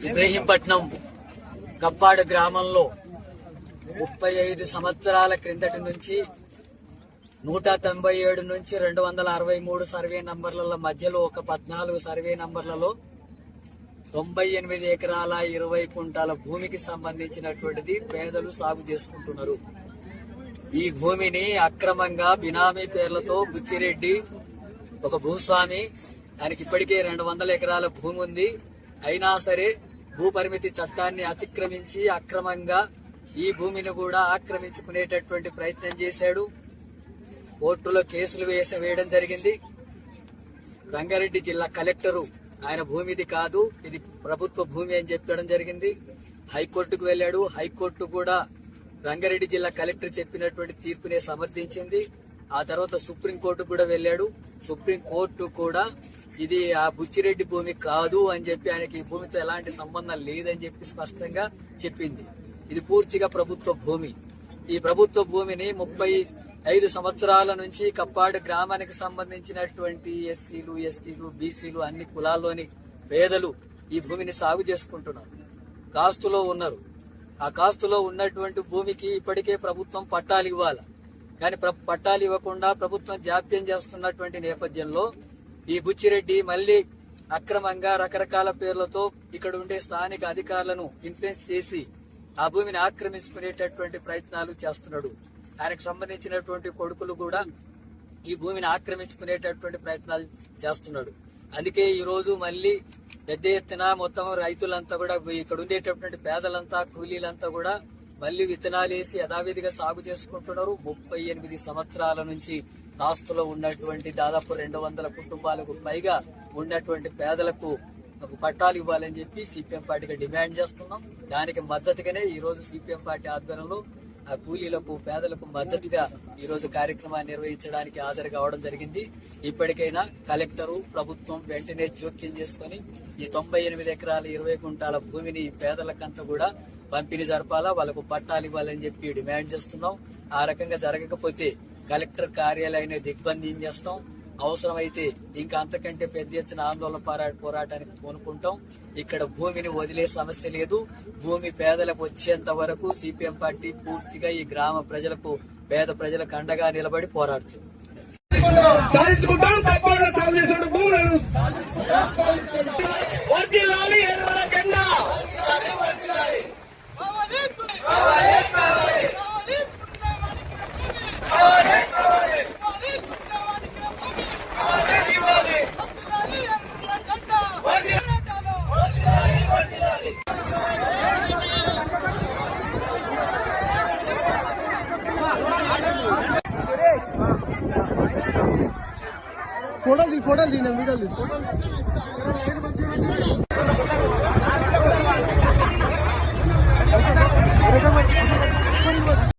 ఇబ్రహీంపట్నం కప్పాడు గ్రామంలో 35 సంవత్సరాల క్రిందటి నుంచి 197 నుంచి 263 సర్వే నంబర్ల మధ్యలో ఒక 14 సర్వే నంబర్లలో 98 ఎకరాల 20 కుంటాల భూమికి సంబంధించినటువంటిది పేదలు సాగు చేసుకుంటున్నారు. ఈ భూమిని అక్రమంగా బినామీ పేర్లతో బుచ్చిరెడ్డి ఒక భూస్వామి, దానికి ఇప్పటికే 200 ఎకరాల భూమి ఉంది. అయినా సరే భూపరిమితి చట్టాన్ని అతిక్రమించి అక్రమంగా ఈ భూమిని కూడా ఆక్రమించుకునేటటువంటి ప్రయత్నం చేశాడు. కోర్టులో కేసులు వేయడం జరిగింది. రంగారెడ్డి జిల్లా కలెక్టరు ఆయన భూమిది కాదు, ఇది ప్రభుత్వ భూమి అని చెప్పడం జరిగింది. హైకోర్టుకు వెళ్లాడు. హైకోర్టు కూడా రంగారెడ్డి జిల్లా కలెక్టర్ చెప్పినటువంటి తీర్పునే సమర్థించింది. ఆ తర్వాత సుప్రీంకోర్టు కూడా వెళ్లాడు. సుప్రీంకోర్టు కూడా ఇది ఆ బుచ్చిరెడ్డి భూమి కాదు అని చెప్పి, ఆయనకి ఈ భూమితో ఎలాంటి సంబంధం లేదని చెప్పి స్పష్టంగా చెప్పింది. ఇది పూర్తిగా ప్రభుత్వ భూమి. ఈ ప్రభుత్వ భూమిని 35 సంవత్సరాల నుంచి కప్పాడు గ్రామానికి సంబంధించినటువంటి ఎస్సీలు, ఎస్టీలు, బీసీలు అన్ని కులాల్లోని పేదలు ఈ భూమిని సాగు చేసుకుంటున్నారు. కాస్తులో ఉన్నారు. ఆ కాస్తులో ఉన్నటువంటి భూమికి ఇప్పటికే ప్రభుత్వం పట్టాలు ఇవ్వాలి. కానీ పట్టాలు ఇవ్వకుండా ప్రభుత్వం జాప్యం చేస్తున్నటువంటి నేపథ్యంలో ఈ బుచ్చిరెడ్డి మళ్లీ అక్రమంగా రకరకాల పేర్లతో ఇక్కడ ఉండే స్థానిక అధికారులను ఇన్ఫ్లుయెన్స్ చేసి ఆ భూమిని ఆక్రమించుకునేటటువంటి ప్రయత్నాలు చేస్తున్నాడు. ఆయనకు సంబంధించినటువంటి కొడుకులు కూడా ఈ భూమిని ఆక్రమించుకునేటటువంటి ప్రయత్నాలు చేస్తున్నాడు. అందుకే ఈ రోజు మళ్లీ పెద్ద ఎత్తున మొత్తం రైతులంతా కూడా, ఇక్కడ ఉండేటటువంటి పేదలంతా, కూలీలంతా కూడా మళ్లీ విత్తనాలు వేసి యథావిధిగా సాగు చేసుకుంటున్నారు. 38 సంవత్సరాల నుంచి కాస్తులో ఉన్నటువంటి దాదాపు 200 కుటుంబాలకు పైగా ఉన్నటువంటి పేదలకు ఒక పట్టాలు ఇవ్వాలని చెప్పి సిపిఎం పార్టీగా డిమాండ్ చేస్తున్నాం. దానికి మద్దతుగానే ఈ రోజు సిపిఎం పార్టీ ఆధ్వర్యంలో ఆ కూలీలకు, పేదలకు మద్దతుగా ఈ రోజు కార్యక్రమాన్ని నిర్వహించడానికి హాజరు కావడం జరిగింది. ఇప్పటికైనా కలెక్టరు, ప్రభుత్వం వెంటనే జోక్యం చేసుకుని ఈ 98 ఎకరాల 20 కుంటాల భూమిని పేదలకంతా కూడా పంపిణీ జరపాలా, వాళ్ళకు పట్టాలు ఇవ్వాలని చెప్పి డిమాండ్ చేస్తున్నాం. ఆ రకంగా జరగకపోతే కలెక్టర్ కార్యాలయాన్ని దిగ్బంధం చేస్తాం. అవసరమైతే ఇంకా అంతకంటే పెద్ద ఎత్తున ఆందోళన పోరాటానికి పూనుకుంటాం. ఇక్కడ భూమిని వదిలే సమస్య లేదు. భూమి పేదలకు వచ్చేంత వరకు సిపిఎం పార్టీ పూర్తిగా ఈ గ్రామ ప్రజలకు, పేద ప్రజలకు అండగా నిలబడి పోరాడుతుంది. फोटो दी ना वीडियो दी